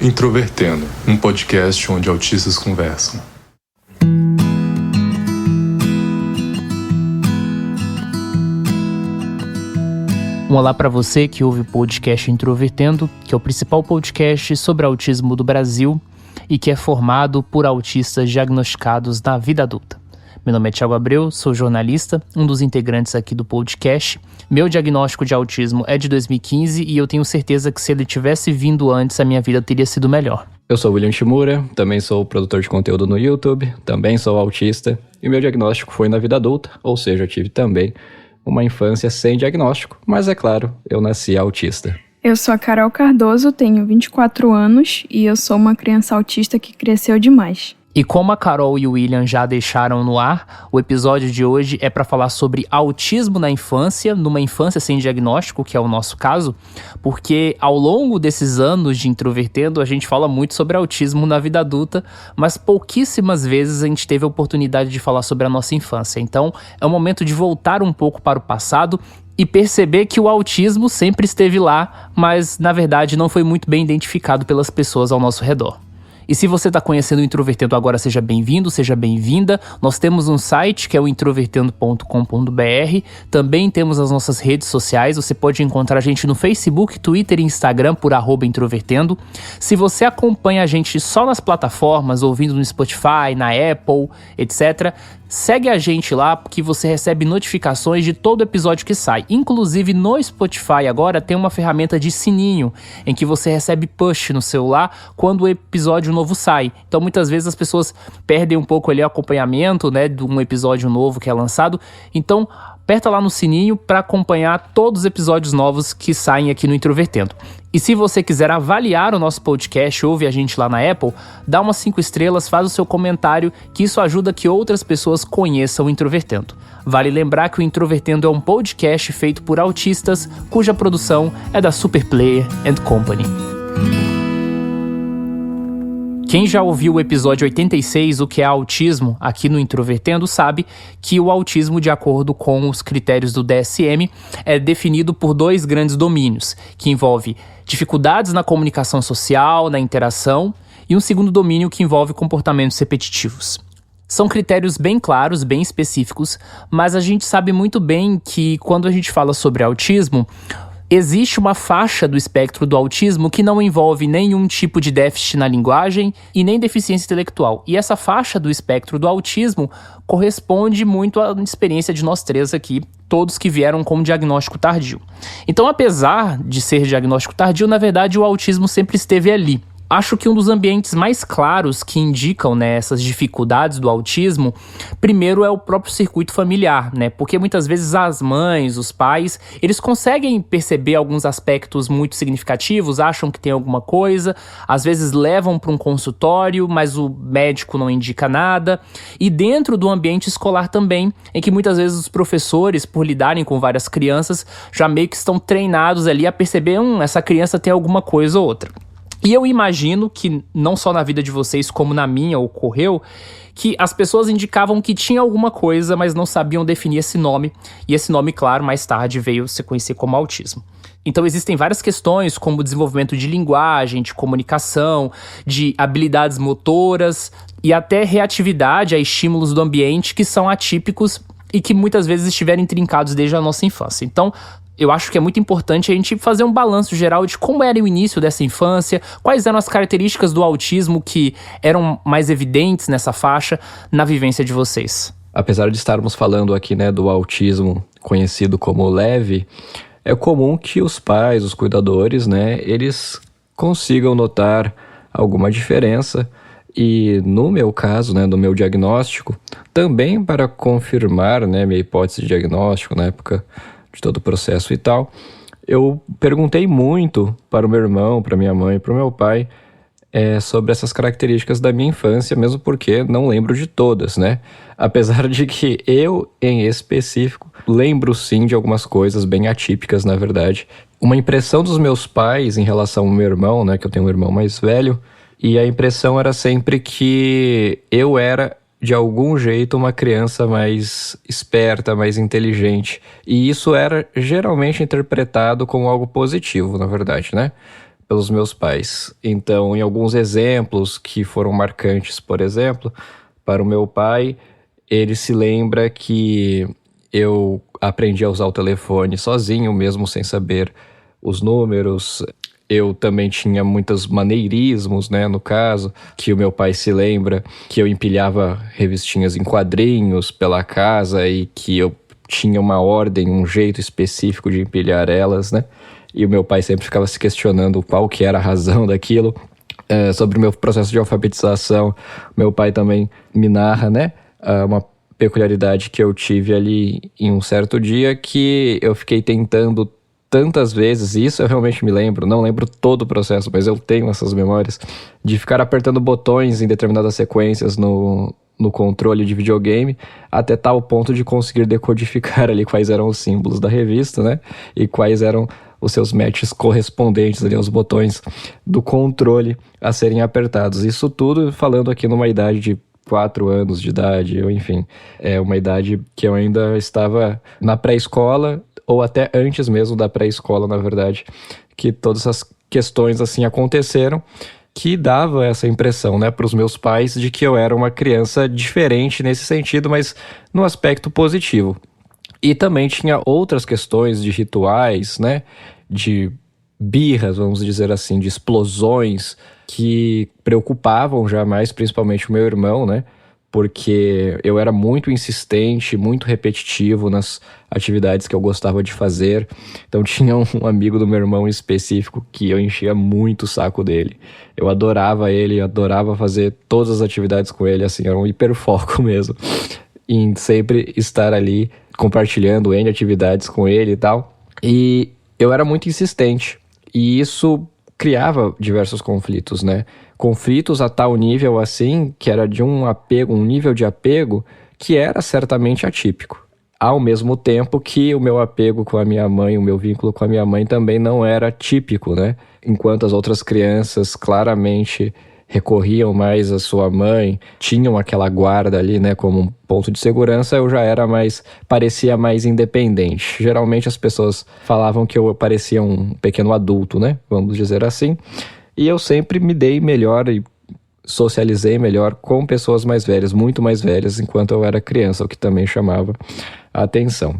Introvertendo, um podcast onde autistas conversam. Um olá para você que ouve o podcast Introvertendo, que é o principal podcast sobre autismo do Brasil e que é formado por autistas diagnosticados na vida adulta. Meu nome é Thiago Abreu, sou jornalista, um dos integrantes aqui do podcast. Meu diagnóstico de autismo é de 2015 e eu tenho certeza que se ele tivesse vindo antes, a minha vida teria sido melhor. Eu sou William Shimura, também sou produtor de conteúdo no YouTube, também sou autista e meu diagnóstico foi na vida adulta, ou seja, eu tive também uma infância sem diagnóstico, mas é claro, eu nasci autista. Eu sou a Carol Cardoso, tenho 24 anos e eu sou uma criança autista que cresceu demais. E como a Carol e o William já deixaram no ar, o episódio de hoje é para falar sobre autismo na infância, numa infância sem diagnóstico, que é o nosso caso, porque ao longo desses anos de Introvertendo, a gente fala muito sobre autismo na vida adulta, mas pouquíssimas vezes a gente teve a oportunidade de falar sobre a nossa infância. Então, é o momento de voltar um pouco para o passado e perceber que o autismo sempre esteve lá, mas na verdade não foi muito bem identificado pelas pessoas ao nosso redor. E se você está conhecendo o Introvertendo agora, seja bem-vindo, seja bem-vinda. Nós temos um site que é o introvertendo.com.br. Também temos as nossas redes sociais. Você pode encontrar a gente no Facebook, Twitter e Instagram por @introvertendo. Se você acompanha a gente só nas plataformas, ouvindo no Spotify, na Apple, etc., segue a gente lá, porque você recebe notificações de todo episódio que sai. Inclusive, no Spotify agora tem uma ferramenta de sininho, em que você recebe push no celular quando o episódio novo sai. Então, muitas vezes as pessoas perdem um pouco ali o acompanhamento, né, de um episódio novo que é lançado. Então, aperta lá no sininho para acompanhar todos os episódios novos que saem aqui no Introvertendo. E se você quiser avaliar o nosso podcast, ouve a gente lá na Apple, dá umas 5 estrelas, faz o seu comentário, que isso ajuda que outras pessoas conheçam o Introvertendo. Vale lembrar que o Introvertendo é um podcast feito por autistas, cuja produção é da Superplayer & Company. Quem já ouviu o episódio 86, o que é autismo, aqui no Introvertendo, sabe que o autismo, de acordo com os critérios do DSM, é definido por 2 grandes domínios, que envolve dificuldades na comunicação social, na interação, e um segundo domínio que envolve comportamentos repetitivos. São critérios bem claros, bem específicos, mas a gente sabe muito bem que quando a gente fala sobre autismo, existe uma faixa do espectro do autismo que não envolve nenhum tipo de déficit na linguagem e nem deficiência intelectual. E essa faixa do espectro do autismo corresponde muito à experiência de nós 3 aqui, todos que vieram com diagnóstico tardio. Então, apesar de ser diagnóstico tardio, na verdade o autismo sempre esteve ali. Acho que um dos ambientes mais claros que indicam, né, essas dificuldades do autismo, primeiro é o próprio circuito familiar, né? Porque muitas vezes as mães, os pais, eles conseguem perceber alguns aspectos muito significativos, acham que tem alguma coisa, às vezes levam para um consultório, mas o médico não indica nada. E dentro do ambiente escolar também, em que muitas vezes os professores, por lidarem com várias crianças, já meio que estão treinados ali a perceber, essa criança tem alguma coisa ou outra. E eu imagino que, não só na vida de vocês, como na minha ocorreu, que as pessoas indicavam que tinha alguma coisa, mas não sabiam definir esse nome. E esse nome, claro, mais tarde veio se conhecer como autismo. Então existem várias questões, como o desenvolvimento de linguagem, de comunicação, de habilidades motoras e até reatividade a estímulos do ambiente que são atípicos e que muitas vezes estiverem intrincados desde a nossa infância. Então, eu acho que é muito importante a gente fazer um balanço geral de como era o início dessa infância, quais eram as características do autismo que eram mais evidentes nessa faixa na vivência de vocês. Apesar de estarmos falando aqui, né, do autismo conhecido como leve, é comum que os pais, os cuidadores, né, eles consigam notar alguma diferença. E no meu caso, né, no meu diagnóstico, também para confirmar, né, minha hipótese de diagnóstico na época de todo o processo e tal, eu perguntei muito para o meu irmão, para minha mãe, para o meu pai, sobre essas características da minha infância, mesmo porque não lembro de todas, né? Apesar de que eu, em específico, lembro sim de algumas coisas bem atípicas, na verdade. Uma impressão dos meus pais em relação ao meu irmão, né, que eu tenho um irmão mais velho, e a impressão era sempre que eu era de algum jeito uma criança mais esperta, mais inteligente. E isso era geralmente interpretado como algo positivo, na verdade, né? pelos meus pais. Então, em alguns exemplos que foram marcantes, por exemplo, para o meu pai, ele se lembra que eu aprendi a usar o telefone sozinho, mesmo sem saber os números. Eu também tinha muitos maneirismos, né, no caso, que o meu pai se lembra que eu empilhava revistinhas em quadrinhos pela casa e que eu tinha uma ordem, um jeito específico de empilhar elas, né? E o meu pai sempre ficava se questionando qual que era a razão daquilo. Sobre o meu processo de alfabetização, meu pai também me narra, né, uma peculiaridade que eu tive ali em um certo dia, que eu fiquei tentando tantas vezes, e isso eu realmente me lembro, não lembro todo o processo, mas eu tenho essas memórias, de ficar apertando botões em determinadas sequências no controle de videogame, até tal ponto de conseguir decodificar ali quais eram os símbolos da revista, né, e quais eram os seus matches correspondentes ali aos botões do controle a serem apertados. Isso tudo falando aqui numa idade de 4 anos de idade, ou enfim, é uma idade que eu ainda estava na pré-escola, ou até antes mesmo da pré-escola, na verdade, que todas essas questões assim aconteceram, que dava essa impressão, né, para os meus pais de que eu era uma criança diferente nesse sentido, mas no aspecto positivo. E também tinha outras questões de rituais, né, de birras, vamos dizer assim, de explosões que preocupavam já mais, principalmente o meu irmão, né, porque eu era muito insistente, muito repetitivo nas atividades que eu gostava de fazer. Então tinha um amigo do meu irmão em específico que eu enchia muito o saco dele. Eu adorava ele, adorava fazer todas as atividades com ele, assim, era um hiperfoco mesmo, em sempre estar ali compartilhando N atividades com ele e tal. E eu era muito insistente, e isso criava diversos conflitos, né? Conflitos a tal nível assim, que era de um apego, um nível de apego que era certamente atípico. Ao mesmo tempo que o meu apego com a minha mãe, o meu vínculo com a minha mãe também não era típico, né? Enquanto as outras crianças claramente recorriam mais à sua mãe, tinham aquela guarda ali, né, como um ponto de segurança, eu já era parecia mais independente. Geralmente as pessoas falavam que eu parecia um pequeno adulto, né, vamos dizer assim, e eu sempre me dei melhor e socializei melhor com pessoas mais velhas, muito mais velhas, enquanto eu era criança, o que também chamava a atenção.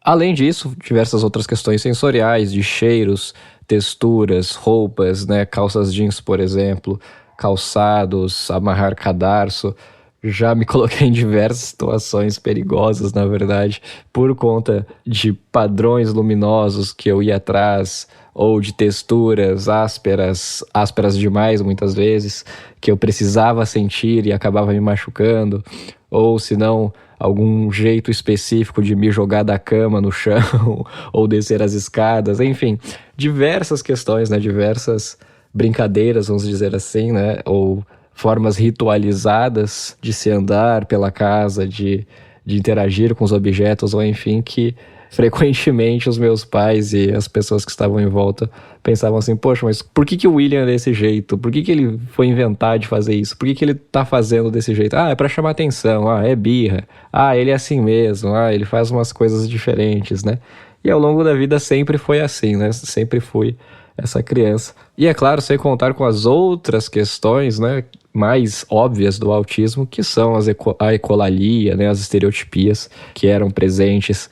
Além disso, diversas outras questões sensoriais, de cheiros, texturas, roupas, né, calças jeans, por exemplo, calçados, amarrar cadarço. Já me coloquei em diversas situações perigosas, na verdade, por conta de padrões luminosos que eu ia atrás, ou de texturas ásperas demais muitas vezes, que eu precisava sentir e acabava me machucando, ou se não, algum jeito específico de me jogar da cama no chão, ou descer as escadas, enfim, diversas questões, né, diversas brincadeiras, vamos dizer assim, né, ou formas ritualizadas de se andar pela casa, de interagir com os objetos, ou enfim, que frequentemente os meus pais e as pessoas que estavam em volta pensavam assim, poxa, mas por que o William é desse jeito? Por que ele foi inventar de fazer isso? Por que ele tá fazendo desse jeito? Ah, é pra chamar atenção, é birra, ele é assim mesmo, ele faz umas coisas diferentes, né? E ao longo da vida sempre foi assim, né? Sempre fui essa criança. E é claro, sem contar com as outras questões, né, mais óbvias do autismo, que são a ecolalia, né, as estereotipias que eram presentes,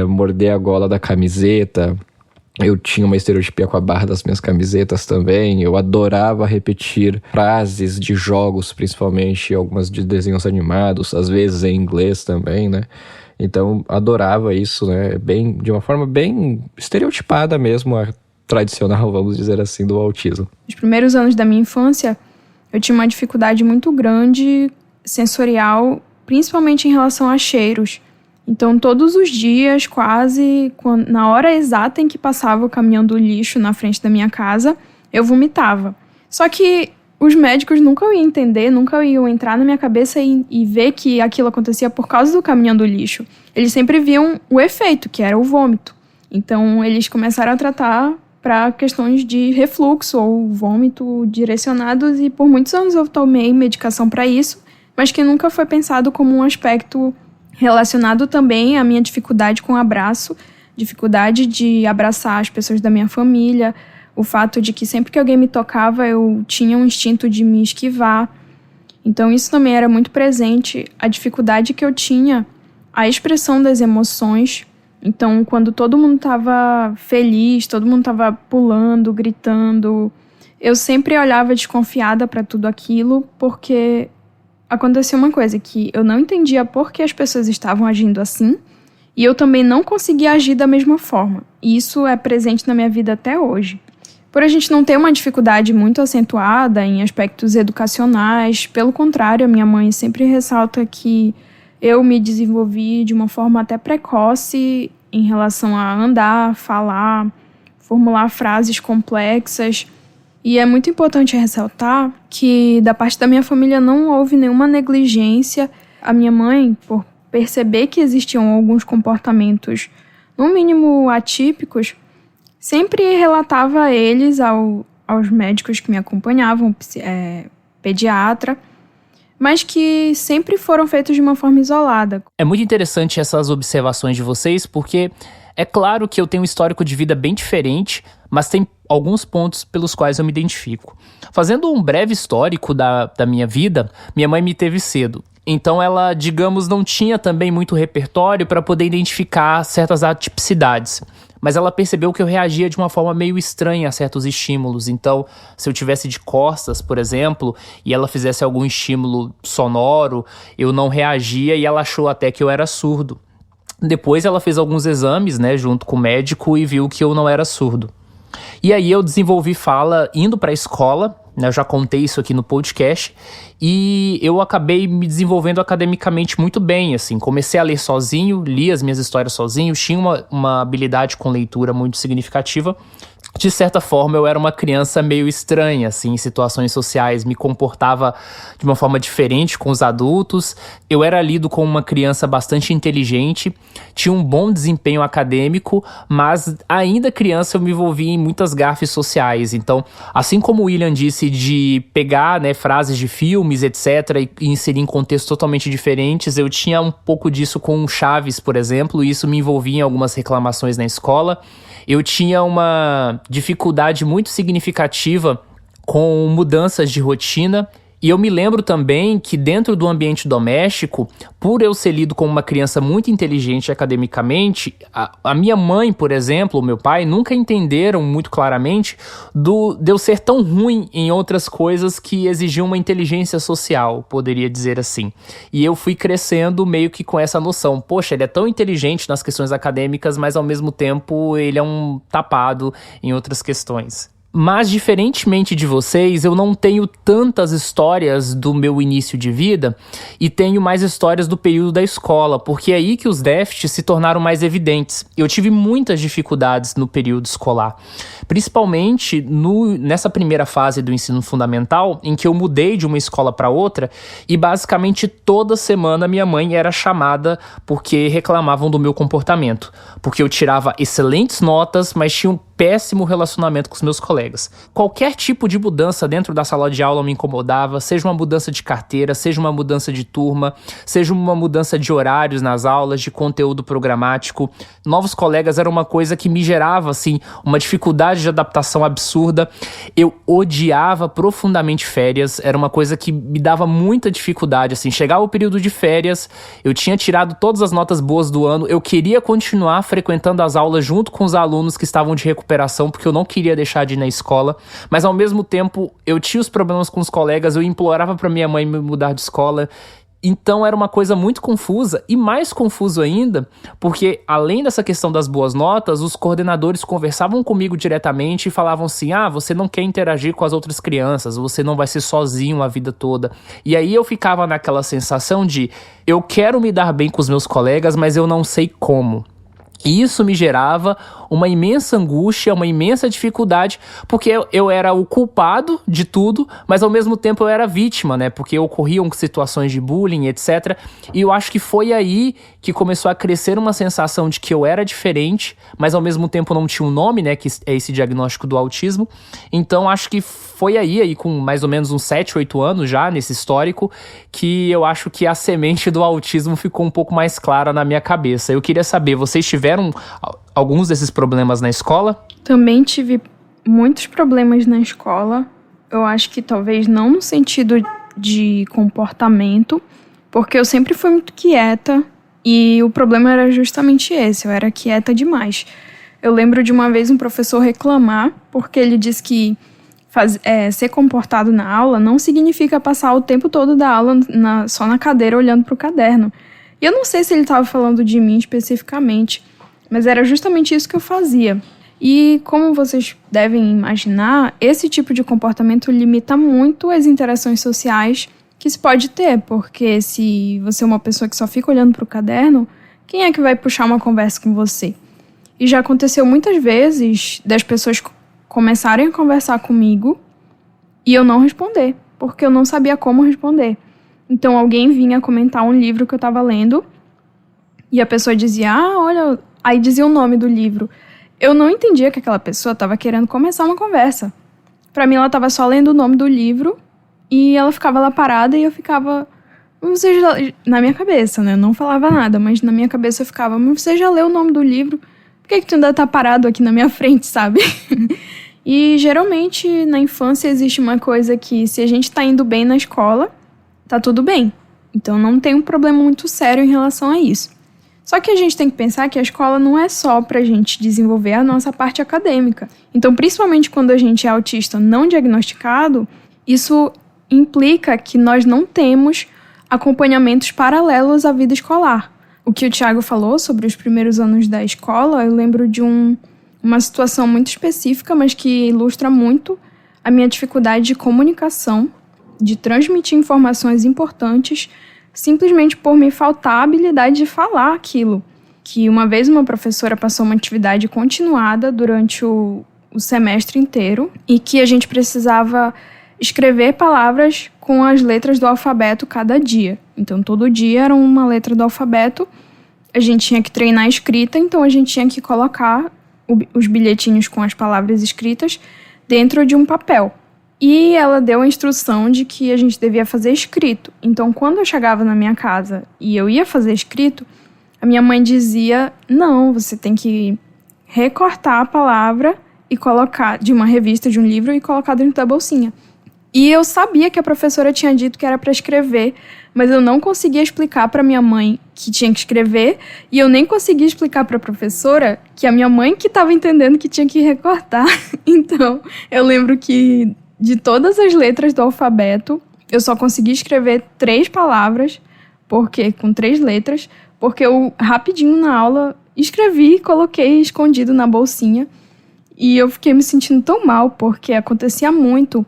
morder a gola da camiseta. Eu tinha uma estereotipia com a barra das minhas camisetas também. Eu adorava repetir frases de jogos, principalmente algumas de desenhos animados, às vezes em inglês também, né? Então, adorava isso, né? De uma forma bem estereotipada mesmo, tradicional, vamos dizer assim, do autismo. Nos primeiros anos da minha infância, eu tinha uma dificuldade muito grande sensorial, principalmente em relação a cheiros. Então, todos os dias, quase, na hora exata em que passava o caminhão do lixo na frente da minha casa, eu vomitava. Só que os médicos nunca iam entender, nunca iam entrar na minha cabeça e ver que aquilo acontecia por causa do caminhão do lixo. Eles sempre viam o efeito, que era o vômito. Então, eles começaram a tratar para questões de refluxo ou vômito direcionados, e por muitos anos eu tomei medicação para isso, mas que nunca foi pensado como um aspecto relacionado também à minha dificuldade com o abraço, dificuldade de abraçar as pessoas da minha família, o fato de que sempre que alguém me tocava eu tinha um instinto de me esquivar. Então isso também era muito presente, a dificuldade que eu tinha, a expressão das emoções. Então quando todo mundo estava feliz, todo mundo estava pulando, gritando, eu sempre olhava desconfiada para tudo aquilo, porque acontecia uma coisa que eu não entendia por que as pessoas estavam agindo assim, e eu também não conseguia agir da mesma forma. E isso é presente na minha vida até hoje. Por a gente não ter uma dificuldade muito acentuada em aspectos educacionais, pelo contrário, a minha mãe sempre ressalta que eu me desenvolvi de uma forma até precoce em relação a andar, falar, formular frases complexas. E é muito importante ressaltar que da parte da minha família não houve nenhuma negligência. A minha mãe, por perceber que existiam alguns comportamentos, no mínimo atípicos, sempre relatava eles aos médicos que me acompanhavam, pediatra, mas que sempre foram feitos de uma forma isolada. É muito interessante essas observações de vocês, porque é claro que eu tenho um histórico de vida bem diferente, mas tem alguns pontos pelos quais eu me identifico. Fazendo um breve histórico da minha vida, minha mãe me teve cedo. Então ela, digamos, não tinha também muito repertório para poder identificar certas atipicidades. Mas ela percebeu que eu reagia de uma forma meio estranha a certos estímulos. Então, se eu tivesse de costas, por exemplo, e ela fizesse algum estímulo sonoro, eu não reagia e ela achou até que eu era surdo. Depois ela fez alguns exames, né, junto com o médico e viu que eu não era surdo. E aí eu desenvolvi fala indo para a escola, né, eu já contei isso aqui no podcast, e eu acabei me desenvolvendo academicamente muito bem, assim, comecei a ler sozinho, li as minhas histórias sozinho, tinha uma habilidade com leitura muito significativa. De certa forma, eu era uma criança meio estranha, assim, em situações sociais, me comportava de uma forma diferente com os adultos. Eu era lido como uma criança bastante inteligente, tinha um bom desempenho acadêmico, mas ainda criança eu me envolvia em muitas gafes sociais. Então, assim como o William disse de pegar, né, frases de filmes, etc., e inserir em contextos totalmente diferentes, eu tinha um pouco disso com Chaves, por exemplo, e isso me envolvia em algumas reclamações na escola. Eu tinha uma dificuldade muito significativa com mudanças de rotina. E eu me lembro também que dentro do ambiente doméstico, por eu ser lido como uma criança muito inteligente academicamente, a minha mãe, por exemplo, o meu pai, nunca entenderam muito claramente de eu ser tão ruim em outras coisas que exigiam uma inteligência social, poderia dizer assim. E eu fui crescendo meio que com essa noção. Poxa, ele é tão inteligente nas questões acadêmicas, mas ao mesmo tempo ele é um tapado em outras questões. Mas, diferentemente de vocês, eu não tenho tantas histórias do meu início de vida e tenho mais histórias do período da escola, porque é aí que os déficits se tornaram mais evidentes. Eu tive muitas dificuldades no período escolar, principalmente nessa primeira fase do ensino fundamental, em que eu mudei de uma escola para outra e basicamente toda semana minha mãe era chamada porque reclamavam do meu comportamento, porque eu tirava excelentes notas, mas tinha um péssimo relacionamento com os meus colegas. Qualquer tipo de mudança dentro da sala de aula me incomodava, seja uma mudança de carteira, seja uma mudança de turma, seja uma mudança de horários nas aulas, de conteúdo programático. Novos colegas era uma coisa que me gerava, assim, uma dificuldade de adaptação absurda. Eu odiava profundamente férias, era uma coisa que me dava muita dificuldade, assim, chegava o período de férias, eu tinha tirado todas as notas boas do ano, eu queria continuar frequentando as aulas junto com os alunos que estavam de recuperação, porque eu não queria deixar de ir na escola, mas ao mesmo tempo eu tinha os problemas com os colegas, eu implorava para minha mãe me mudar de escola. Então era uma coisa muito confusa, e mais confuso ainda, porque além dessa questão das boas notas, os coordenadores conversavam comigo diretamente e falavam assim: você não quer interagir com as outras crianças, você não vai ser sozinho a vida toda. E aí eu ficava naquela sensação de, eu quero me dar bem com os meus colegas, mas eu não sei como. E isso me gerava uma imensa angústia, uma imensa dificuldade, porque eu era o culpado de tudo, mas ao mesmo tempo eu era vítima, né? Porque ocorriam situações de bullying, etc. E eu acho que foi aí que começou a crescer uma sensação de que eu era diferente, mas ao mesmo tempo não tinha um nome, né? Que é esse diagnóstico do autismo. Então acho que foi aí com mais ou menos uns 7, 8 anos já, nesse histórico, que eu acho que a semente do autismo ficou um pouco mais clara na minha cabeça. Eu queria saber, vocês tiveram alguns desses problemas na escola? Também tive muitos problemas na escola. Eu acho que talvez não no sentido de comportamento, porque eu sempre fui muito quieta e o problema era justamente esse, eu era quieta demais. Eu lembro de uma vez um professor reclamar porque ele disse que ser comportado na aula não significa passar o tempo todo da aula só na cadeira olhando para o caderno. E eu não sei se ele estava falando de mim especificamente, mas era justamente isso que eu fazia. E como vocês devem imaginar, esse tipo de comportamento limita muito as interações sociais que se pode ter, porque se você é uma pessoa que só fica olhando para o caderno, quem é que vai puxar uma conversa com você? E já aconteceu muitas vezes das pessoas começarem a conversar comigo e eu não responder, porque eu não sabia como responder. Então alguém vinha comentar um livro que eu estava lendo e a pessoa dizia, olha, aí dizia o nome do livro. Eu não entendia que aquela pessoa estava querendo começar uma conversa. Para mim, ela estava só lendo o nome do livro e ela ficava lá parada e eu ficava... Na minha cabeça, né? Eu não falava nada, mas na minha cabeça eu ficava, mas você já leu o nome do livro? Por que tu ainda tá parado aqui na minha frente, sabe? E geralmente na infância existe uma coisa que se a gente tá indo bem na escola, tá tudo bem. Então não tem um problema muito sério em relação a isso. Só que a gente tem que pensar que a escola não é só pra gente desenvolver a nossa parte acadêmica. Então, principalmente quando a gente é autista não diagnosticado, isso implica que nós não temos acompanhamentos paralelos à vida escolar. O que o Thiago falou sobre os primeiros anos da escola, eu lembro de uma situação muito específica, mas que ilustra muito a minha dificuldade de comunicação, de transmitir informações importantes, simplesmente por me faltar a habilidade de falar aquilo. Que uma vez uma professora passou uma atividade continuada durante o semestre inteiro e que a gente precisava escrever palavras com as letras do alfabeto cada dia. Então, todo dia era uma letra do alfabeto, a gente tinha que treinar a escrita, então a gente tinha que colocar os bilhetinhos com as palavras escritas dentro de um papel. E ela deu a instrução de que a gente devia fazer escrito. Então, quando eu chegava na minha casa e eu ia fazer escrito, a minha mãe dizia, não, você tem que recortar a palavra e colocar de uma revista, de um livro, e colocar dentro da bolsinha. E eu sabia que a professora tinha dito que era para escrever, mas eu não conseguia explicar para minha mãe que tinha que escrever, e eu nem conseguia explicar para a professora que a minha mãe que estava entendendo que tinha que recortar. Então, eu lembro que de todas as letras do alfabeto, eu só consegui escrever 3 palavras, com 3 letras, porque eu rapidinho na aula escrevi e coloquei escondido na bolsinha. E eu fiquei me sentindo tão mal, porque acontecia muito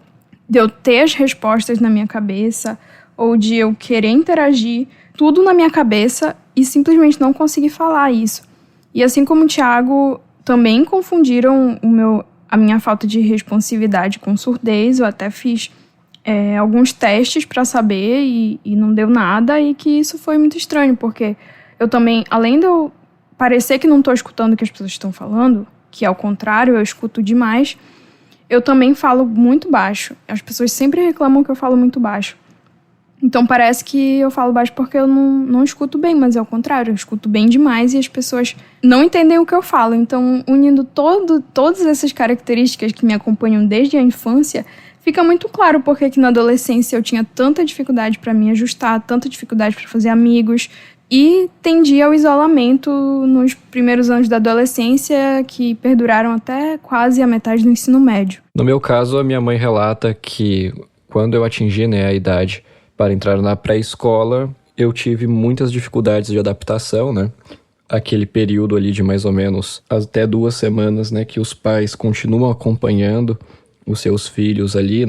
de eu ter as respostas na minha cabeça, ou de eu querer interagir, tudo na minha cabeça, e simplesmente não conseguir falar isso. E assim como o Thiago, também confundiram a minha falta de responsividade com surdez. Eu até fiz alguns testes para saber e não deu nada, e que isso foi muito estranho, porque eu também, além de eu parecer que não estou escutando o que as pessoas estão falando, que ao contrário, eu escuto demais, eu também falo muito baixo. As pessoas sempre reclamam que eu falo muito baixo. Então parece que eu falo baixo porque eu não escuto bem, mas é ao contrário, eu escuto bem demais e as pessoas não entendem o que eu falo. Então, unindo todas essas características que me acompanham desde a infância, fica muito claro porque que na adolescência eu tinha tanta dificuldade para me ajustar, tanta dificuldade para fazer amigos, e tendia ao isolamento nos primeiros anos da adolescência, que perduraram até quase a metade do ensino médio. No meu caso, a minha mãe relata que quando eu atingi, a idade para entrar na pré-escola, eu tive muitas dificuldades de adaptação, Aquele período ali de mais ou menos até 2 semanas, que os pais continuam acompanhando os seus filhos ali,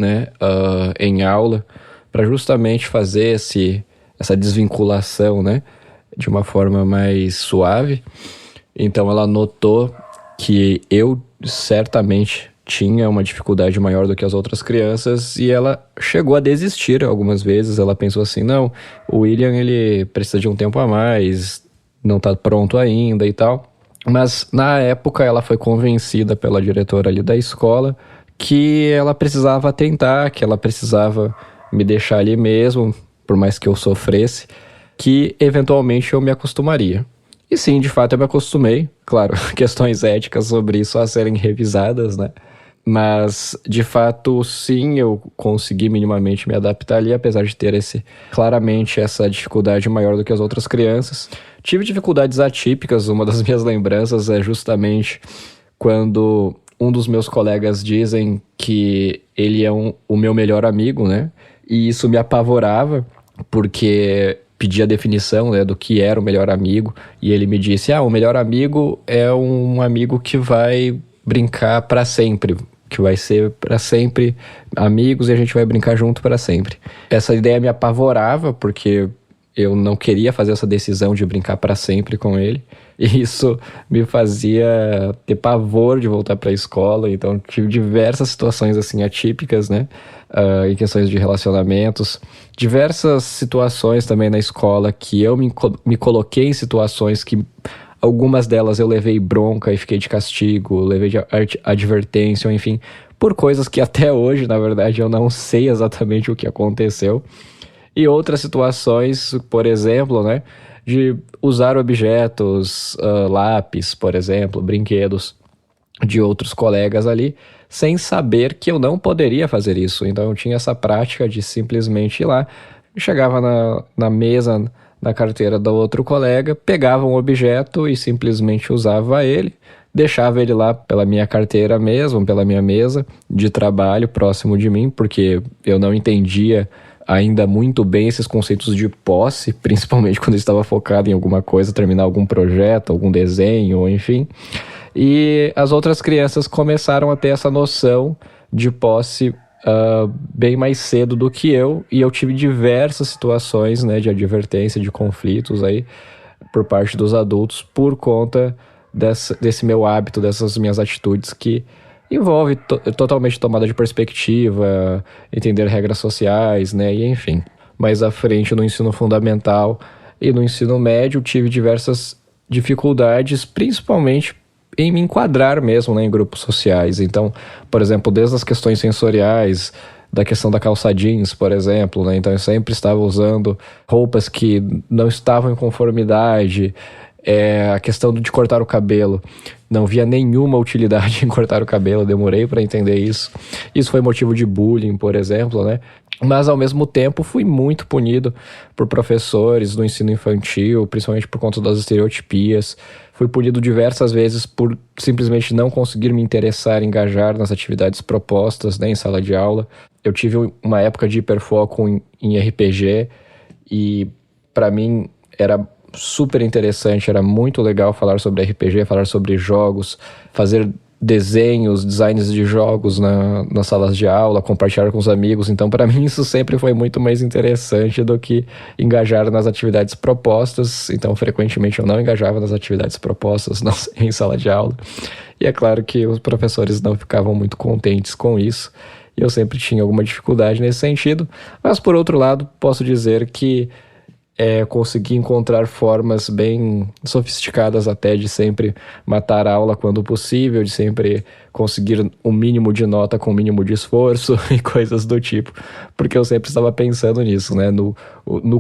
em aula, para justamente fazer essa desvinculação, de uma forma mais suave. Então ela notou que eu certamente tinha uma dificuldade maior do que as outras crianças, e ela chegou a desistir algumas vezes. Ela pensou assim, não, o William ele precisa de um tempo a mais, não tá pronto ainda e tal. Mas na época ela foi convencida pela diretora ali da escola que ela precisava tentar, que ela precisava me deixar ali mesmo, por mais que eu sofresse, que eventualmente eu me acostumaria. E sim, de fato eu me acostumei. Claro, questões éticas sobre isso a serem revisadas, Mas, de fato, sim, eu consegui minimamente me adaptar ali, apesar de ter claramente essa dificuldade maior do que as outras crianças. Tive dificuldades atípicas, uma das minhas lembranças é justamente quando um dos meus colegas dizem que ele é o meu melhor amigo, né? E isso me apavorava, porque pedi a definição, né, do que era o melhor amigo, e ele me disse, o melhor amigo é um amigo que vai brincar para sempre, que vai ser para sempre amigos e a gente vai brincar junto para sempre. Essa ideia me apavorava, porque eu não queria fazer essa decisão de brincar para sempre com ele, e isso me fazia ter pavor de voltar para a escola. Então tive diversas situações assim atípicas, né, em questões de relacionamentos, diversas situações também na escola que eu me coloquei em situações que algumas delas eu levei bronca e fiquei de castigo, levei de advertência, enfim, por coisas que até hoje, na verdade, eu não sei exatamente o que aconteceu. E outras situações, por exemplo, né, de usar objetos, lápis, por exemplo, brinquedos de outros colegas ali, sem saber que eu não poderia fazer isso. Então eu tinha essa prática de simplesmente ir lá, chegava na mesa, na carteira do outro colega, pegava um objeto e simplesmente usava ele, deixava ele lá pela minha carteira mesmo, pela minha mesa de trabalho próximo de mim, porque eu não entendia ainda muito bem esses conceitos de posse, principalmente quando eu estava focado em alguma coisa, terminar algum projeto, algum desenho, enfim. E as outras crianças começaram a ter essa noção de posse bem mais cedo do que eu, e eu tive diversas situações, né, de advertência, de conflitos aí por parte dos adultos por conta desse meu hábito, dessas minhas atitudes que envolve totalmente tomada de perspectiva, entender regras sociais, né, e enfim. Mais à frente, no ensino fundamental e no ensino médio, tive diversas dificuldades, principalmente em me enquadrar mesmo, né, em grupos sociais. Então, por exemplo, desde as questões sensoriais, da questão da calça jeans, por exemplo, né, então eu sempre estava usando roupas que não estavam em conformidade, a questão de cortar o cabelo, não via nenhuma utilidade em cortar o cabelo, demorei para entender isso. Isso foi motivo de bullying, por exemplo, né? Mas, ao mesmo tempo, fui muito punido por professores do ensino infantil, principalmente por conta das estereotipias. Fui punido diversas vezes por simplesmente não conseguir me interessar, engajar nas atividades propostas, né, em sala de aula. Eu tive uma época de hiperfoco em RPG e, para mim, era super interessante, era muito legal falar sobre RPG, falar sobre jogos, fazer desenhos, designs de jogos nas salas de aula, compartilhar com os amigos. Então, para mim, isso sempre foi muito mais interessante do que engajar nas atividades propostas. Então, frequentemente, eu não engajava nas atividades propostas em sala de aula. E é claro que os professores não ficavam muito contentes com isso. E eu sempre tinha alguma dificuldade nesse sentido. Mas, por outro lado, posso dizer que consegui encontrar formas bem sofisticadas até de sempre matar a aula quando possível, de sempre conseguir um mínimo de nota com o mínimo de esforço e coisas do tipo, porque eu sempre estava pensando nisso, né, no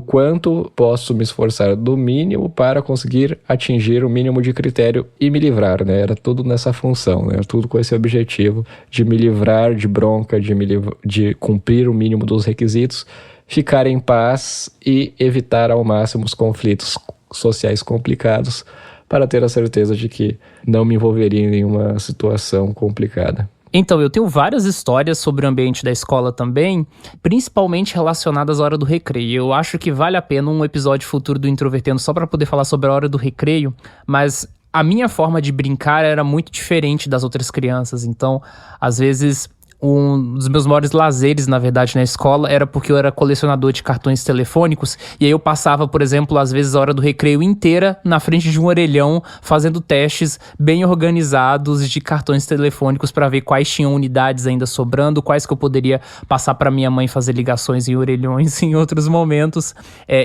quanto posso me esforçar do mínimo para conseguir atingir o mínimo de critério e me livrar, né, era tudo nessa função, né, tudo com esse objetivo de me livrar de bronca, de cumprir o mínimo dos requisitos, ficar em paz e evitar ao máximo os conflitos sociais complicados para ter a certeza de que não me envolveria em nenhuma situação complicada. Então, eu tenho várias histórias sobre o ambiente da escola também, principalmente relacionadas à hora do recreio. Eu acho que vale a pena um episódio futuro do Introvertendo só para poder falar sobre a hora do recreio, mas a minha forma de brincar era muito diferente das outras crianças. Então, às vezes, um dos meus maiores lazeres, na verdade, na escola era porque eu era colecionador de cartões telefônicos, e aí eu passava, por exemplo, às vezes a hora do recreio inteira na frente de um orelhão, fazendo testes bem organizados de cartões telefônicos para ver quais tinham unidades ainda sobrando, quais que eu poderia passar para minha mãe fazer ligações em orelhões em outros momentos.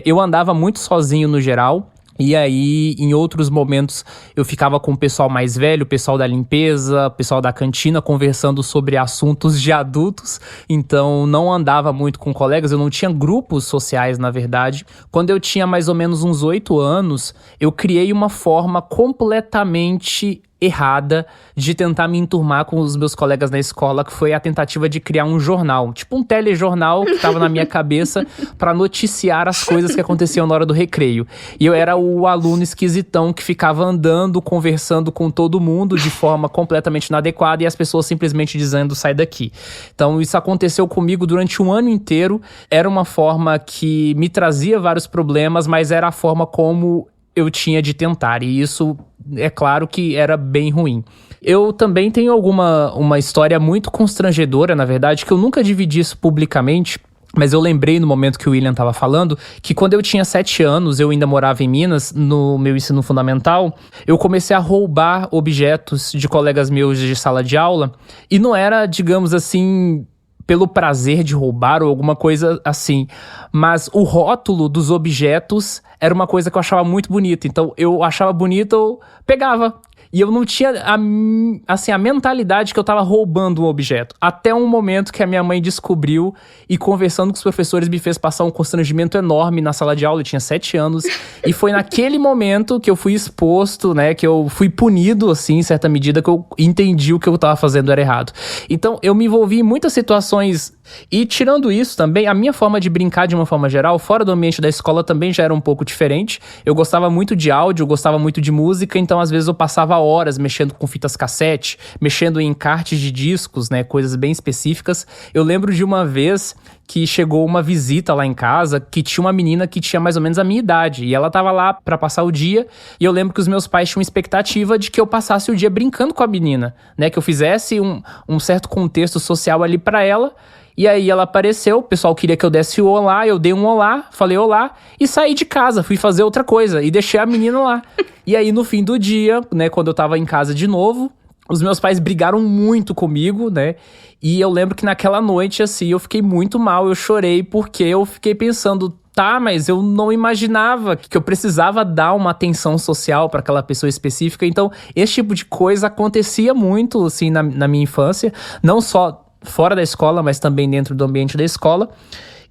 Eu andava muito sozinho no geral. E aí, em outros momentos, eu ficava com o pessoal mais velho, o pessoal da limpeza, o pessoal da cantina, conversando sobre assuntos de adultos. Então, não andava muito com colegas, eu não tinha grupos sociais, na verdade. Quando eu tinha mais ou menos uns 8 anos, eu criei uma forma completamente errada de tentar me enturmar com os meus colegas na escola, que foi a tentativa de criar um jornal, tipo um telejornal que tava na minha cabeça para noticiar as coisas que aconteciam na hora do recreio. E eu era o aluno esquisitão que ficava andando, conversando com todo mundo de forma completamente inadequada e as pessoas simplesmente dizendo, sai daqui. Então isso aconteceu comigo durante um ano inteiro. Era uma forma que me trazia vários problemas, mas era a forma como eu tinha de tentar, e isso é claro que era bem ruim. Eu também tenho uma história muito constrangedora, na verdade, que eu nunca dividi isso publicamente, mas eu lembrei no momento que o William estava falando, que quando eu tinha 7 anos, eu ainda morava em Minas, no meu ensino fundamental, eu comecei a roubar objetos de colegas meus de sala de aula, e não era, digamos assim, pelo prazer de roubar ou alguma coisa assim, mas o rótulo dos objetos era uma coisa que eu achava muito bonita, então eu achava bonito, eu pegava. E eu não tinha a mentalidade que eu tava roubando um objeto. Até um momento que a minha mãe descobriu e conversando com os professores me fez passar um constrangimento enorme na sala de aula. Eu tinha 7 anos. E foi naquele momento que eu fui exposto, né? Que eu fui punido, assim, em certa medida, que eu entendi o que eu tava fazendo era errado. Então, eu me envolvi em muitas situações. E tirando isso também, a minha forma de brincar de uma forma geral, fora do ambiente da escola, também já era um pouco diferente. Eu gostava muito de áudio, eu gostava muito de música, então às vezes eu passava horas mexendo com fitas cassete, mexendo em encartes de discos, né, coisas bem específicas. Eu lembro de uma vez que chegou uma visita lá em casa, que tinha uma menina que tinha mais ou menos a minha idade, e ela tava lá pra passar o dia, e eu lembro que os meus pais tinham expectativa de que eu passasse o dia brincando com a menina, né, que eu fizesse um certo contexto social ali pra ela. E aí ela apareceu, o pessoal queria que eu desse o olá, eu dei um olá, falei olá, e saí de casa, fui fazer outra coisa, e deixei a menina lá. E aí no fim do dia, né, quando eu tava em casa de novo, os meus pais brigaram muito comigo, né, e eu lembro que naquela noite, assim, eu fiquei muito mal, eu chorei, porque eu fiquei pensando, tá, mas eu não imaginava que eu precisava dar uma atenção social para aquela pessoa específica. Então, esse tipo de coisa acontecia muito, assim, na minha infância, não só fora da escola, mas também dentro do ambiente da escola.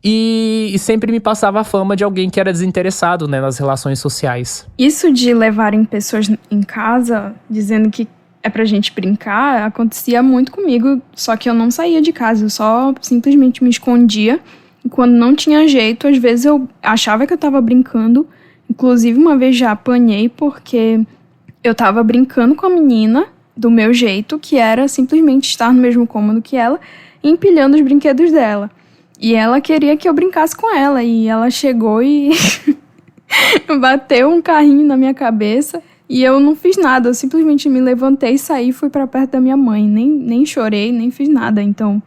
E sempre me passava a fama de alguém que era desinteressado, né, nas relações sociais. Isso de levarem pessoas em casa, dizendo que é pra gente brincar, acontecia muito comigo, só que eu não saía de casa, eu só simplesmente me escondia. E quando não tinha jeito, às vezes eu achava que eu tava brincando. Inclusive, uma vez já apanhei porque eu tava brincando com a menina do meu jeito, que era simplesmente estar no mesmo cômodo que ela, empilhando os brinquedos dela. E ela queria que eu brincasse com ela, e ela chegou e bateu um carrinho na minha cabeça, e eu não fiz nada, eu simplesmente me levantei, saí e fui pra perto da minha mãe, nem chorei, nem fiz nada. Então,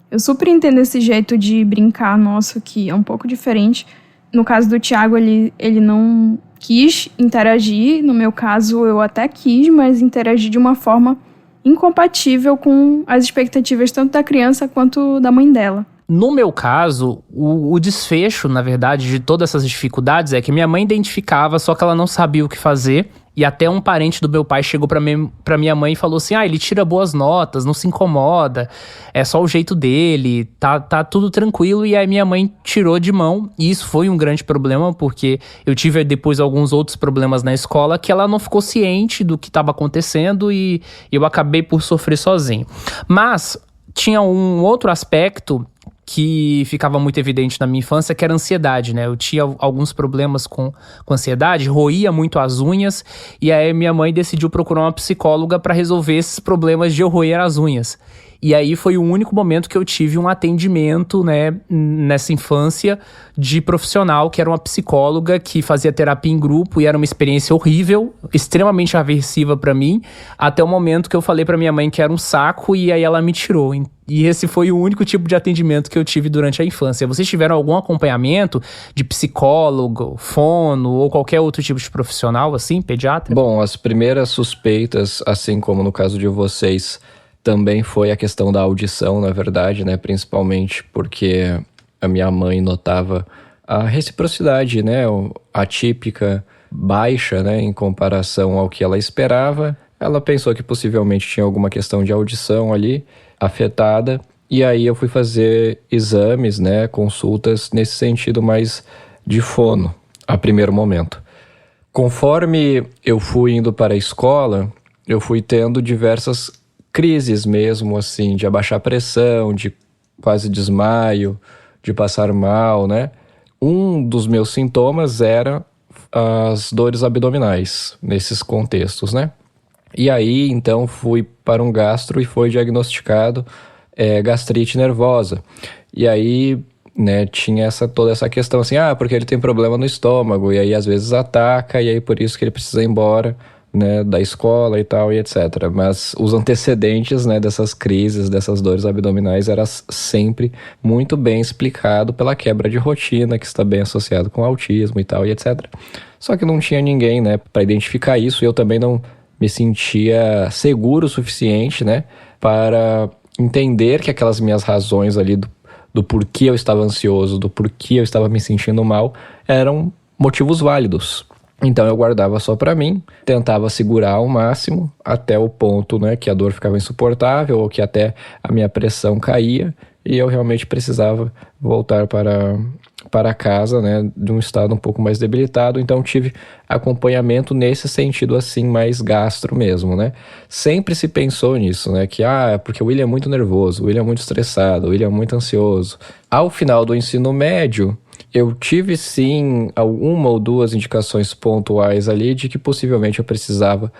eu super entendo esse jeito de brincar nosso, que é um pouco diferente. No caso do Thiago, ele não quis interagir. No meu caso, eu até quis, mas interagi de uma forma incompatível com as expectativas tanto da criança quanto da mãe dela. No meu caso, o desfecho, na verdade, de todas essas dificuldades é que minha mãe identificava, só que ela não sabia o que fazer. E até um parente do meu pai chegou pra minha mãe e falou assim, ele tira boas notas, não se incomoda, é só o jeito dele, tá tudo tranquilo. E aí minha mãe tirou de mão, e isso foi um grande problema, porque eu tive depois alguns outros problemas na escola, que ela não ficou ciente do que estava acontecendo e eu acabei por sofrer sozinho. Mas tinha um outro aspecto que ficava muito evidente na minha infância, que era a ansiedade, né? Eu tinha alguns problemas com ansiedade, roía muito as unhas, e aí minha mãe decidiu procurar uma psicóloga para resolver esses problemas de eu roer as unhas. E aí foi o único momento que eu tive um atendimento, né, nessa infância, de profissional, que era uma psicóloga que fazia terapia em grupo, e era uma experiência horrível, extremamente aversiva para mim, até o momento que eu falei para minha mãe que era um saco, e aí ela me tirou. E esse foi o único tipo de atendimento que eu tive durante a infância. Vocês tiveram algum acompanhamento de psicólogo, fono ou qualquer outro tipo de profissional, assim, pediatra? Bom, as primeiras suspeitas, assim como no caso de vocês, também foi a questão da audição, na verdade, né? Principalmente porque a minha mãe notava a reciprocidade, né? Atípica, baixa, né? Em comparação ao que ela esperava. Ela pensou que possivelmente tinha alguma questão de audição ali afetada. E aí eu fui fazer exames, né? Consultas nesse sentido mais de fono, a primeiro momento. Conforme eu fui indo para a escola, eu fui tendo diversas crises mesmo, assim, de abaixar a pressão, de quase desmaio, de passar mal, né? Um dos meus sintomas era as dores abdominais, nesses contextos, né? E aí, então, fui para um gastro e foi diagnosticado gastrite nervosa. E aí, né, tinha toda essa questão assim, porque ele tem problema no estômago, e aí às vezes ataca, e aí por isso que ele precisa ir embora, né, da escola e tal, e etc. Mas os antecedentes, né, dessas crises, dessas dores abdominais, era sempre muito bem explicado pela quebra de rotina, que está bem associado com autismo e tal, e etc. Só que não tinha ninguém, né, para identificar isso, e eu também não me sentia seguro o suficiente, né, para entender que aquelas minhas razões ali do porquê eu estava ansioso, do porquê eu estava me sentindo mal, eram motivos válidos. Então eu guardava só para mim, tentava segurar ao máximo, até o ponto, né, que a dor ficava insuportável, ou que até a minha pressão caía, e eu realmente precisava voltar para casa, né, de um estado um pouco mais debilitado. Então tive acompanhamento nesse sentido assim, mais gastro mesmo, né. Sempre se pensou nisso, né, que porque o William é muito nervoso, o William é muito estressado, o William é muito ansioso. Ao final do ensino médio, eu tive sim uma ou duas indicações pontuais ali de que possivelmente eu precisava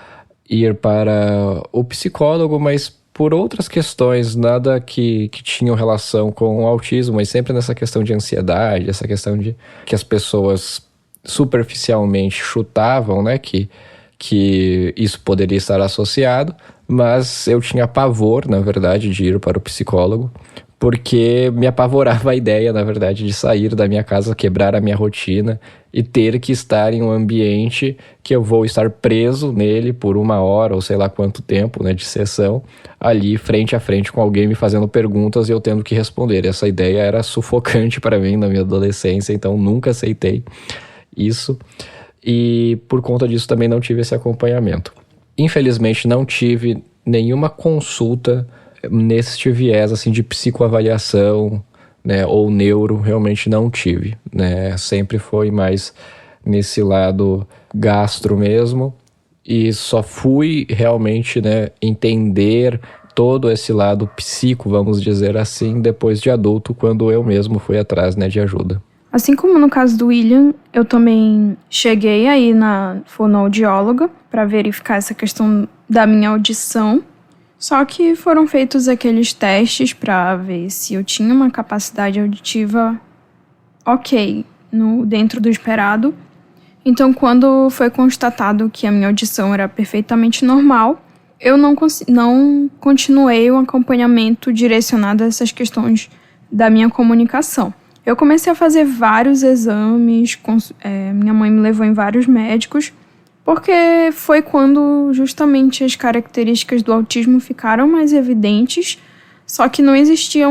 ir para o psicólogo, mas por outras questões, nada que tinham relação com o autismo, mas sempre nessa questão de ansiedade, essa questão de que as pessoas superficialmente chutavam, né, que isso poderia estar associado, mas eu tinha pavor, na verdade, de ir para o psicólogo, porque me apavorava a ideia, na verdade, de sair da minha casa, quebrar a minha rotina e ter que estar em um ambiente que eu vou estar preso nele por 1 hora ou sei lá quanto tempo, né, de sessão, ali frente a frente com alguém me fazendo perguntas e eu tendo que responder. Essa ideia era sufocante para mim na minha adolescência, então nunca aceitei isso e por conta disso também não tive esse acompanhamento. Infelizmente não tive nenhuma consulta nesse viés assim de psicoavaliação, né, ou neuro, realmente não tive, né, sempre foi mais nesse lado gastro mesmo, e só fui realmente, né, entender todo esse lado psico, vamos dizer assim, depois de adulto, quando eu mesmo fui atrás, né, de ajuda. Assim como no caso do William, eu também cheguei aí na fonoaudióloga para verificar essa questão da minha audição. Só que foram feitos aqueles testes para ver se eu tinha uma capacidade auditiva ok, dentro do esperado. Então, quando foi constatado que a minha audição era perfeitamente normal, eu não continuei o acompanhamento direcionado a essas questões da minha comunicação. Eu comecei a fazer vários exames, minha mãe me levou em vários médicos, porque foi quando justamente as características do autismo ficaram mais evidentes, só que não existia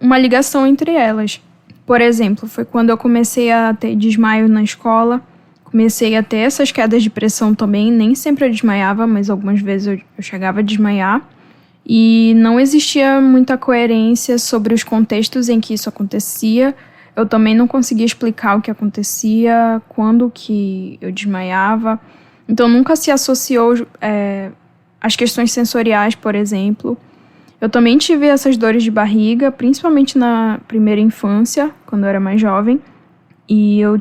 uma ligação entre elas. Por exemplo, foi quando eu comecei a ter desmaio na escola, comecei a ter essas quedas de pressão também, nem sempre eu desmaiava, mas algumas vezes eu chegava a desmaiar, e não existia muita coerência sobre os contextos em que isso acontecia. Eu também não conseguia explicar o que acontecia, quando que eu desmaiava. Então, nunca se associou as questões sensoriais, por exemplo. Eu também tive essas dores de barriga, principalmente na primeira infância, quando eu era mais jovem. E eu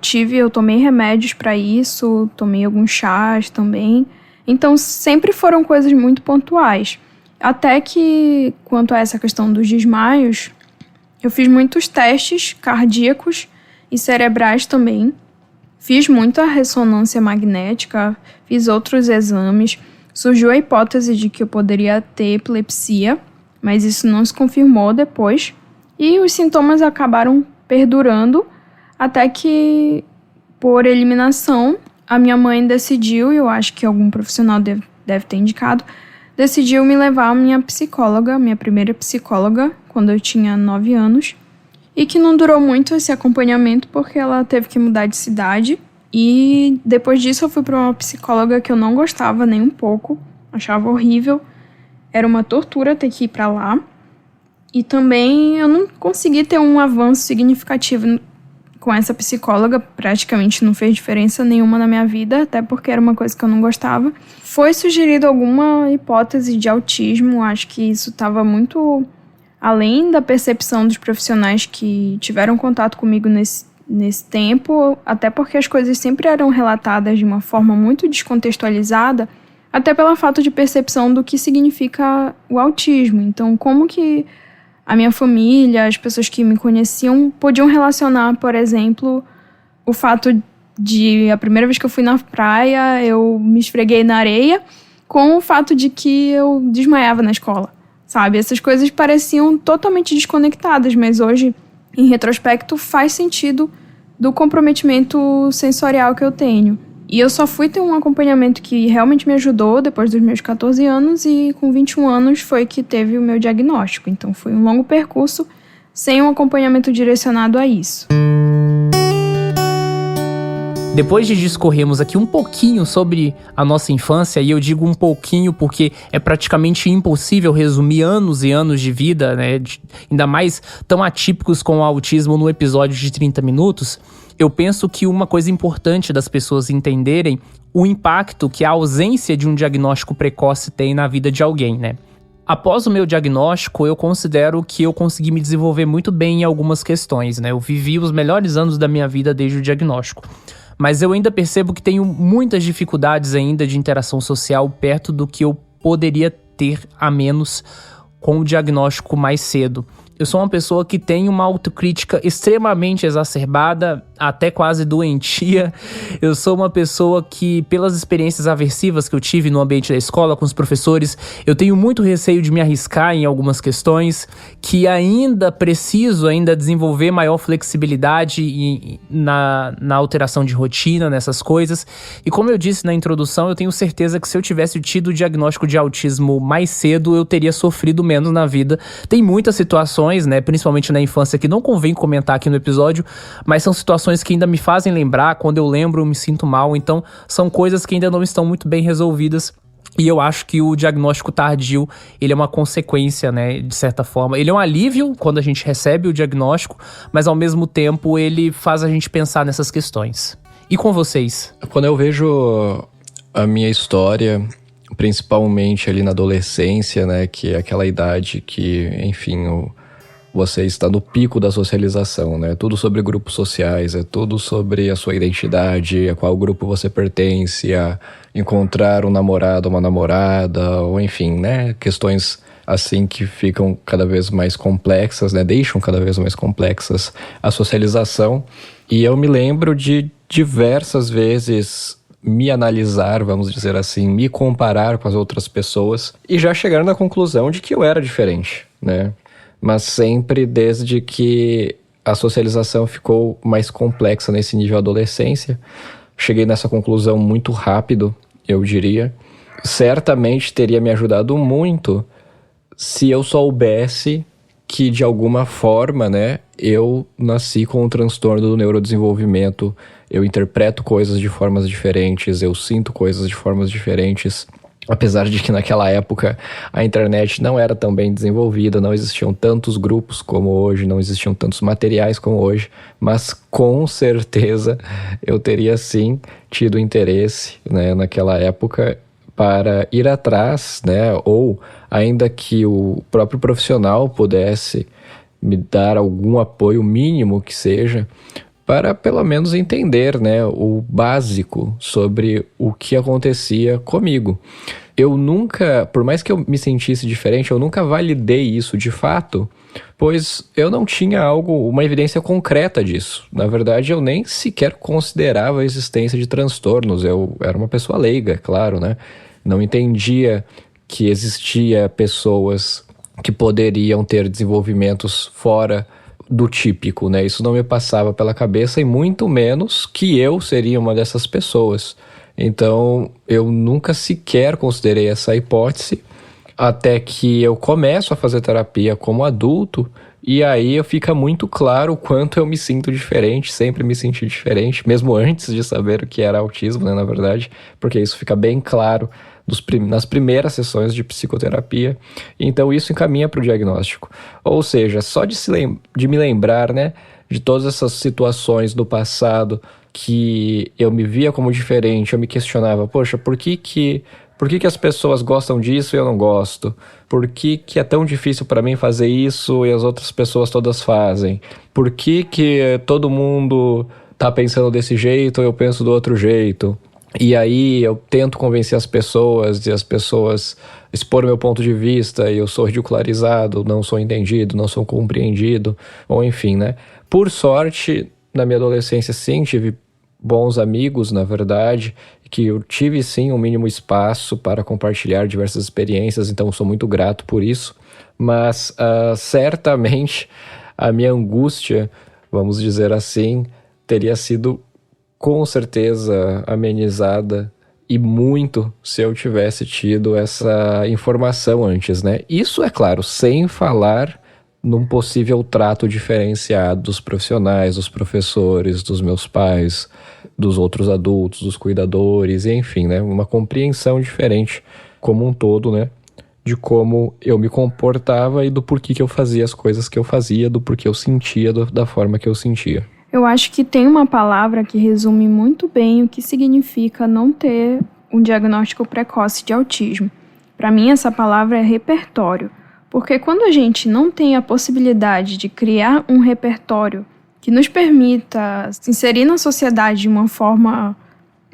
tomei remédios para isso, tomei alguns chás também. Então, sempre foram coisas muito pontuais. Até que, quanto a essa questão dos desmaios, eu fiz muitos testes cardíacos e cerebrais também. Fiz muita ressonância magnética, fiz outros exames. Surgiu a hipótese de que eu poderia ter epilepsia, mas isso não se confirmou depois. E os sintomas acabaram perdurando até que, por eliminação, a minha mãe decidiu, e eu acho que algum profissional deve ter indicado, decidiu me levar à minha psicóloga, minha primeira psicóloga, quando eu tinha 9 anos. E que não durou muito esse acompanhamento porque ela teve que mudar de cidade. E depois disso eu fui para uma psicóloga que eu não gostava nem um pouco. Achava horrível. Era uma tortura ter que ir para lá. E também eu não consegui ter um avanço significativo com essa psicóloga praticamente não fez diferença nenhuma na minha vida, até porque era uma coisa que eu não gostava. Foi sugerido alguma hipótese de autismo, acho que isso estava muito além da percepção dos profissionais que tiveram contato comigo nesse tempo, até porque as coisas sempre eram relatadas de uma forma muito descontextualizada, até pelo fato de percepção do que significa o autismo. Então, como que a minha família, as pessoas que me conheciam, podiam relacionar, por exemplo, o fato de a primeira vez que eu fui na praia, eu me esfreguei na areia, com o fato de que eu desmaiava na escola, sabe? Essas coisas pareciam totalmente desconectadas, mas hoje, em retrospecto, faz sentido do comprometimento sensorial que eu tenho. E eu só fui ter um acompanhamento que realmente me ajudou depois dos meus 14 anos e com 21 anos foi que teve o meu diagnóstico. Então foi um longo percurso sem um acompanhamento direcionado a isso. Depois de discorrermos aqui um pouquinho sobre a nossa infância, e eu digo um pouquinho porque é praticamente impossível resumir anos e anos de vida, né, ainda mais tão atípicos com o autismo no episódio de 30 minutos, eu penso que uma coisa importante das pessoas entenderem o impacto que a ausência de um diagnóstico precoce tem na vida de alguém, né? Após o meu diagnóstico, eu considero que eu consegui me desenvolver muito bem em algumas questões, né? Eu vivi os melhores anos da minha vida desde o diagnóstico. Mas eu ainda percebo que tenho muitas dificuldades ainda de interação social perto do que eu poderia ter a menos com o diagnóstico mais cedo. Eu sou uma pessoa que tem uma autocrítica extremamente exacerbada, até quase doentia. Eu sou uma pessoa que, pelas experiências aversivas que eu tive no ambiente da escola, com os professores, eu tenho muito receio de me arriscar em algumas questões, que ainda preciso desenvolver maior flexibilidade na alteração de rotina, nessas coisas. E como eu disse na introdução, eu tenho certeza que se eu tivesse tido o diagnóstico de autismo mais cedo, eu teria sofrido menos na vida. Tem muitas situações, né, principalmente na infância, que não convém comentar aqui no episódio, mas são situações que ainda me fazem lembrar. Quando eu lembro, eu me sinto mal. Então, são coisas que ainda não estão muito bem resolvidas. E eu acho que o diagnóstico tardio, ele é uma consequência, né, de certa forma. Ele é um alívio quando a gente recebe o diagnóstico, mas ao mesmo tempo ele faz a gente pensar nessas questões. E com vocês? Quando eu vejo a minha história, principalmente ali na adolescência, né, que é aquela idade que, enfim, você está no pico da socialização, né? Tudo sobre grupos sociais, é tudo sobre a sua identidade, a qual grupo você pertence, a encontrar um namorado ou uma namorada, ou enfim, né? Questões assim que ficam cada vez mais complexas, né? Deixam cada vez mais complexas a socialização. E eu me lembro de diversas vezes me analisar, vamos dizer assim, me comparar com as outras pessoas e já chegar na conclusão de que eu era diferente, né? Mas sempre desde que a socialização ficou mais complexa nesse nível adolescência. Cheguei nessa conclusão muito rápido, eu diria. Certamente teria me ajudado muito se eu soubesse que, de alguma forma, né, eu nasci com um transtorno do neurodesenvolvimento, eu interpreto coisas de formas diferentes, eu sinto coisas de formas diferentes. Apesar de que naquela época a internet não era tão bem desenvolvida, não existiam tantos grupos como hoje, não existiam tantos materiais como hoje, mas com certeza eu teria sim tido interesse, né, naquela época para ir atrás, né, ou ainda que o próprio profissional pudesse me dar algum apoio mínimo que seja, para pelo menos entender, né, o básico sobre o que acontecia comigo. Eu nunca, por mais que eu me sentisse diferente, eu nunca validei isso de fato, pois eu não tinha uma evidência concreta disso. Na verdade, eu nem sequer considerava a existência de transtornos. Eu era uma pessoa leiga, claro, né? Não entendia que existia pessoas que poderiam ter desenvolvimentos fora do típico, né? Isso não me passava pela cabeça, e muito menos que eu seria uma dessas pessoas. Então, eu nunca sequer considerei essa hipótese, até que eu começo a fazer terapia como adulto, e aí fica muito claro o quanto eu me sinto diferente, sempre me senti diferente, mesmo antes de saber o que era autismo, né, na verdade, porque isso fica bem claro nas primeiras sessões de psicoterapia. Então isso encaminha para o diagnóstico. Ou seja, só de me lembrar, né, de todas essas situações do passado que eu me via como diferente, eu me questionava, poxa, por que as pessoas gostam disso e eu não gosto? Por que é tão difícil para mim fazer isso e as outras pessoas todas fazem? Por que todo mundo tá pensando desse jeito ou eu penso do outro jeito? E aí eu tento convencer as pessoas e as pessoas expor meu ponto de vista e eu sou ridicularizado, não sou entendido, não sou compreendido, ou enfim, né? Por sorte, na minha adolescência sim, tive bons amigos, na verdade, que eu tive sim um mínimo espaço para compartilhar diversas experiências, então sou muito grato por isso, mas certamente a minha angústia, vamos dizer assim, teria sido com certeza amenizada e muito se eu tivesse tido essa informação antes, né? Isso, é claro, sem falar num possível trato diferenciado dos profissionais, dos professores, dos meus pais, dos outros adultos, dos cuidadores, enfim, né? Uma compreensão diferente como um todo, né? De como eu me comportava e do porquê que eu fazia as coisas que eu fazia, do porquê eu sentia da forma que eu sentia. Eu acho que tem uma palavra que resume muito bem o que significa não ter um diagnóstico precoce de autismo. Para mim, essa palavra é repertório, porque quando a gente não tem a possibilidade de criar um repertório que nos permita se inserir na sociedade de uma forma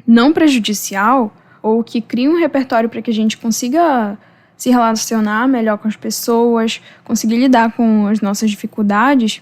não prejudicial, ou que crie um repertório para que a gente consiga se relacionar melhor com as pessoas, conseguir lidar com as nossas dificuldades,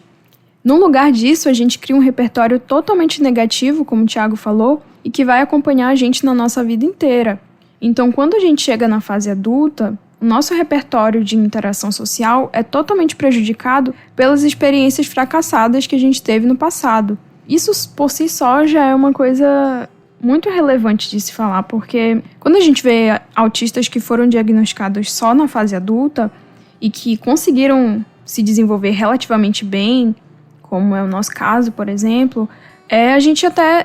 no lugar disso, a gente cria um repertório totalmente negativo, como o Thiago falou, e que vai acompanhar a gente na nossa vida inteira. Então, quando a gente chega na fase adulta, o nosso repertório de interação social é totalmente prejudicado pelas experiências fracassadas que a gente teve no passado. Isso, por si só, já é uma coisa muito relevante de se falar, porque quando a gente vê autistas que foram diagnosticados só na fase adulta e que conseguiram se desenvolver relativamente bem, como é o nosso caso, por exemplo,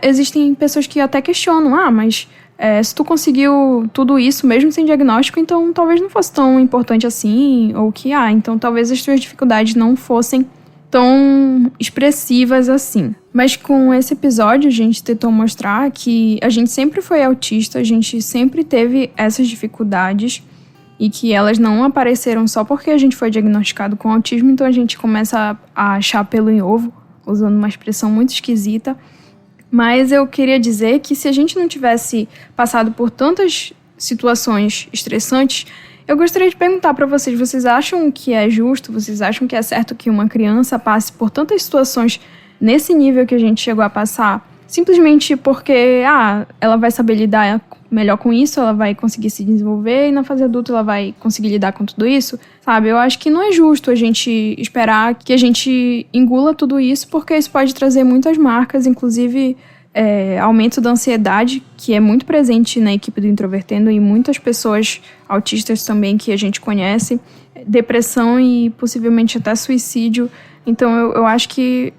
existem pessoas que até questionam, mas se tu conseguiu tudo isso mesmo sem diagnóstico, então talvez não fosse tão importante assim, ou que, então talvez as tuas dificuldades não fossem tão expressivas assim. Mas com esse episódio a gente tentou mostrar que a gente sempre foi autista, a gente sempre teve essas dificuldades, e que elas não apareceram só porque a gente foi diagnosticado com autismo, então a gente começa a achar pelo em ovo, usando uma expressão muito esquisita. Mas eu queria dizer que se a gente não tivesse passado por tantas situações estressantes, eu gostaria de perguntar para vocês, vocês acham que é justo, vocês acham que é certo que uma criança passe por tantas situações nesse nível que a gente chegou a passar, simplesmente porque ela vai saber lidar melhor com isso, ela vai conseguir se desenvolver e na fase adulta ela vai conseguir lidar com tudo isso, sabe? Eu acho que não é justo a gente esperar que a gente engula tudo isso, porque isso pode trazer muitas marcas, inclusive aumento da ansiedade, que é muito presente na equipe do Introvertendo e muitas pessoas autistas também que a gente conhece, depressão e possivelmente até suicídio. Então eu acho que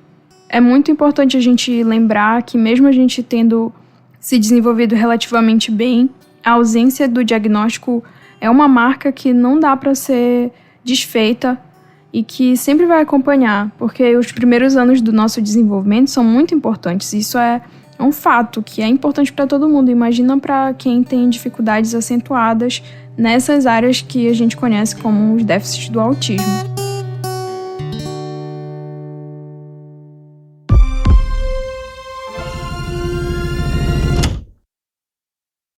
é muito importante a gente lembrar que mesmo a gente tendo se desenvolvido relativamente bem, a ausência do diagnóstico é uma marca que não dá para ser desfeita e que sempre vai acompanhar, porque os primeiros anos do nosso desenvolvimento são muito importantes. Isso é um fato que é importante para todo mundo. Imagina para quem tem dificuldades acentuadas nessas áreas que a gente conhece como os déficits do autismo.